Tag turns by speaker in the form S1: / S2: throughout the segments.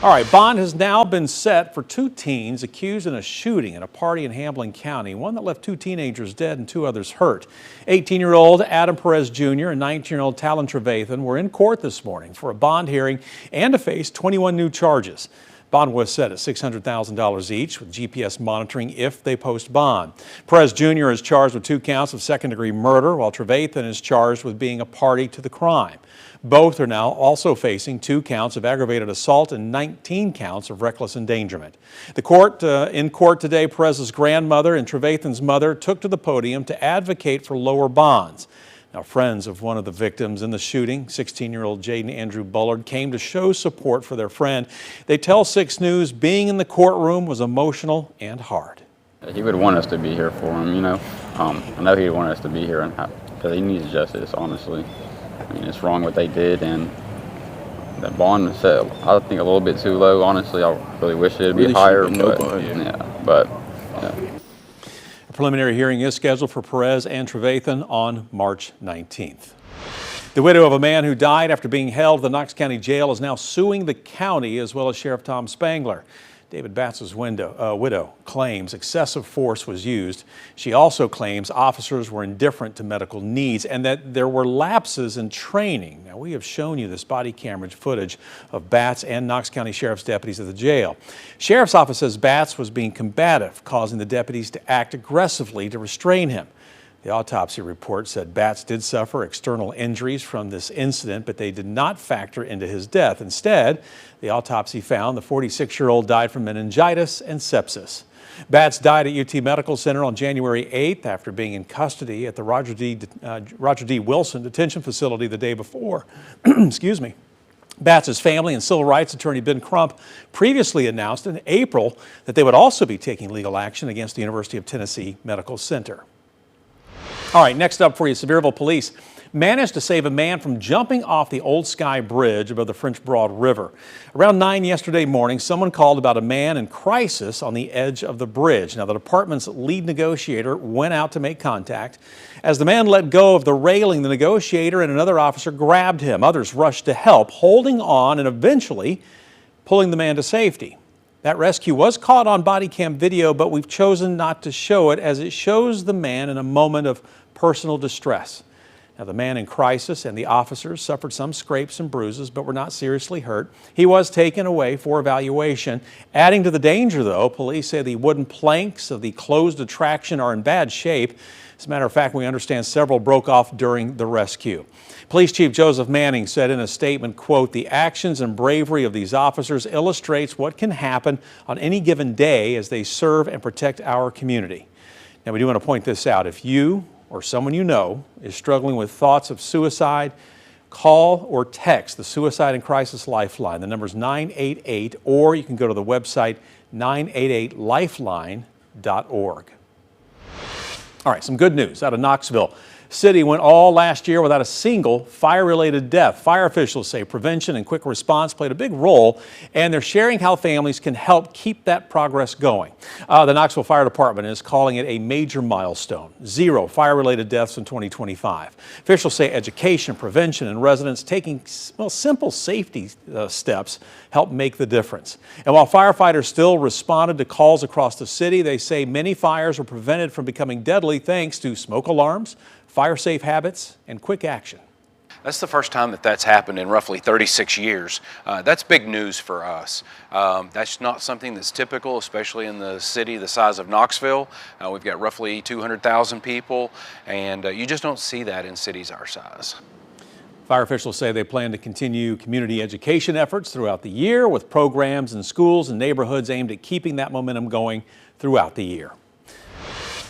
S1: All right, bond has now been set for two teens accused in a shooting at a party in Hamblen County, one that left two teenagers dead and two others hurt. 18-year-old Adam Perez Jr. and 19-year-old Talon Trevathan were in court this morning for a bond hearing and to face 21 new charges. Bond was set at $600,000 each with GPS monitoring if they post bond. Perez Jr. is charged with 2 counts of second-degree murder, while Trevathan is charged with being a party to the crime. Both are now also facing 2 counts of aggravated assault and 19 counts of reckless endangerment. In court today, Perez's grandmother and Trevathan's mother took to the podium to advocate for lower bonds. Now, friends of one of the victims in the shooting, 16-year-old Jaden Andrew Bullard, came to show support for their friend. They tell 6 News being in the courtroom was emotional and hard.
S2: He would want us to be here for him, you know. I know he'd want us to be here because he needs justice, honestly. I mean, it's wrong what they did, and that bond was set, I think, a little bit too low, honestly. I really wish it would be higher, but
S1: A preliminary hearing is scheduled for Perez and Trevathan on March 19th. The widow of a man who died after being held at the Knox County Jail is now suing the county as well as Sheriff Tom Spangler. David Batts' widow claims excessive force was used. She also claims officers were indifferent to medical needs and that there were lapses in training. Now, we have shown you this body camera footage of Batts and Knox County Sheriff's deputies at the jail. Sheriff's office says Batts was being combative, causing the deputies to act aggressively to restrain him. The autopsy report said Batts did suffer external injuries from this incident, but they did not factor into his death. Instead, the autopsy found the 46-year-old died from meningitis and sepsis. Batts died at UT Medical Center on January 8th after being in custody at the Roger D. Wilson detention facility the day before. Excuse me. Batts' family and civil rights attorney Ben Crump previously announced in April that they would also be taking legal action against the University of Tennessee Medical Center. All right, next up for you, Sevierville Police managed to save a man from jumping off the Old Sky Bridge above the French Broad River. Around 9 yesterday morning, someone called about a man in crisis on the edge of the bridge. Now, the department's lead negotiator went out to make contact. As the man let go of the railing, the negotiator and another officer grabbed him. Others rushed to help, holding on and eventually pulling the man to safety. That rescue was caught on body cam video, but we've chosen not to show it as it shows the man in a moment of personal distress. Now, the man in crisis and the officers suffered some scrapes and bruises, but were not seriously hurt. He was taken away for evaluation. Adding to the danger, though, police say the wooden planks of the closed attraction are in bad shape. As a matter of fact, we understand several broke off during the rescue. Police Chief Joseph Manning said in a statement, quote, "The actions and bravery of these officers illustrates what can happen on any given day as they serve and protect our community." Now, we do want to point this out. If you or someone you know is struggling with thoughts of suicide, call or text the Suicide and Crisis Lifeline. The number is 988, or you can go to the website 988lifeline.org. All right, some good news out of Knoxville. City went all last year without a single fire-related death. Fire officials say prevention and quick response played a big role, and they're sharing how families can help keep that progress going. The Knoxville Fire Department is calling it a major milestone. 0 fire-related deaths in 2025. Officials say education, prevention, and residents taking simple safety steps help make the difference. And while firefighters still responded to calls across the city, they say many fires were prevented from becoming deadly thanks to smoke alarms, fire-safe habits, and quick action.
S3: That's the first time that that's happened in roughly 36 years. That's big news for us. That's not something that's typical, especially in the city the size of Knoxville. We've got roughly 200,000 people, and you just don't see that in cities our size.
S1: Fire officials say they plan to continue community education efforts throughout the year with programs in schools and neighborhoods aimed at keeping that momentum going throughout the year.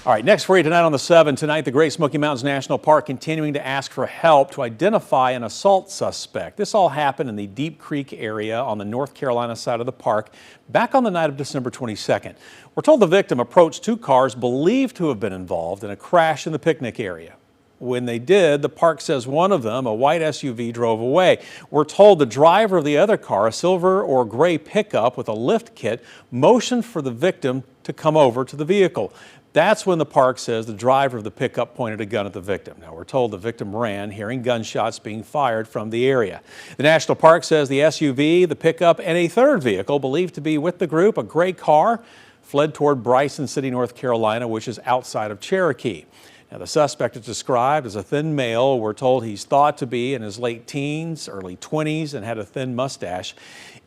S1: All right, next for you tonight on the 7. Tonight, the Great Smoky Mountains National Park continuing to ask for help to identify an assault suspect. This all happened in the Deep Creek area on the North Carolina side of the park back on the night of December 22nd. We're told the victim approached 2 cars believed to have been involved in a crash in the picnic area. When they did, the park says one of them, a white SUV, drove away. We're told the driver of the other car, a silver or gray pickup with a lift kit, motioned for the victim to come over to the vehicle. That's when the park says the driver of the pickup pointed a gun at the victim. Now, we're told the victim ran, hearing gunshots being fired from the area. The National Park says the SUV, the pickup, and a third vehicle believed to be with the group, a gray car, fled toward Bryson City, North Carolina, which is outside of Cherokee. Now, the suspect is described as a thin male. We're told he's thought to be in his late teens, early 20s, and had a thin mustache.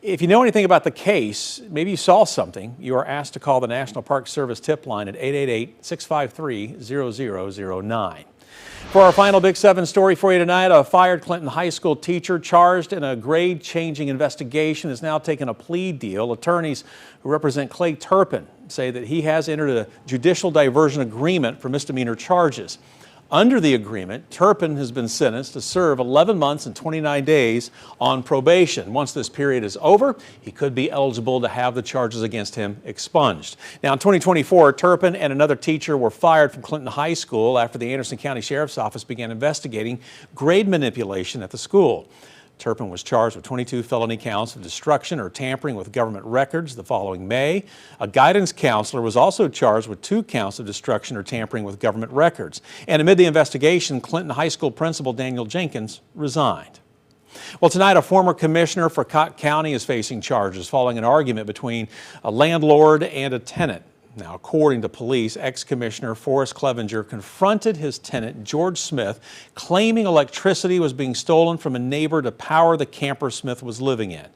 S1: If you know anything about the case, maybe you saw something, you are asked to call the National Park Service tip line at 888-653-0009. For our final Big 7 story for you tonight, a fired Clinton High School teacher charged in a grade-changing investigation has now taken a plea deal. Attorneys who represent Clay Turpin say that he has entered a judicial diversion agreement for misdemeanor charges. Under the agreement, Turpin has been sentenced to serve 11 months and 29 days on probation. Once this period is over, he could be eligible to have the charges against him expunged. Now, in 2024, Turpin and another teacher were fired from Clinton High School after the Anderson County Sheriff's Office began investigating grade manipulation at the school. Turpin was charged with 22 felony counts of destruction or tampering with government records the following May. A guidance counselor was also charged with 2 counts of destruction or tampering with government records. And amid the investigation, Clinton High School principal Daniel Jenkins resigned. Well, tonight, a former commissioner for Cocke County is facing charges following an argument between a landlord and a tenant. Now, according to police, ex-commissioner Forrest Clevenger confronted his tenant, George Smith, claiming electricity was being stolen from a neighbor to power the camper Smith was living in.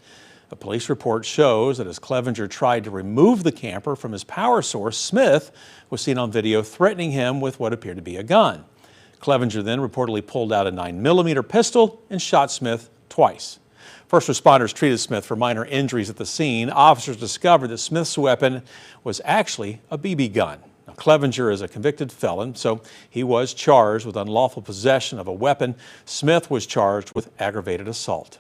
S1: A police report shows that as Clevenger tried to remove the camper from his power source, Smith was seen on video threatening him with what appeared to be a gun. Clevenger then reportedly pulled out a 9mm pistol and shot Smith twice. First responders treated Smith for minor injuries at the scene. Officers discovered that Smith's weapon was actually a BB gun. Now, Clevenger is a convicted felon, so he was charged with unlawful possession of a weapon. Smith was charged with aggravated assault.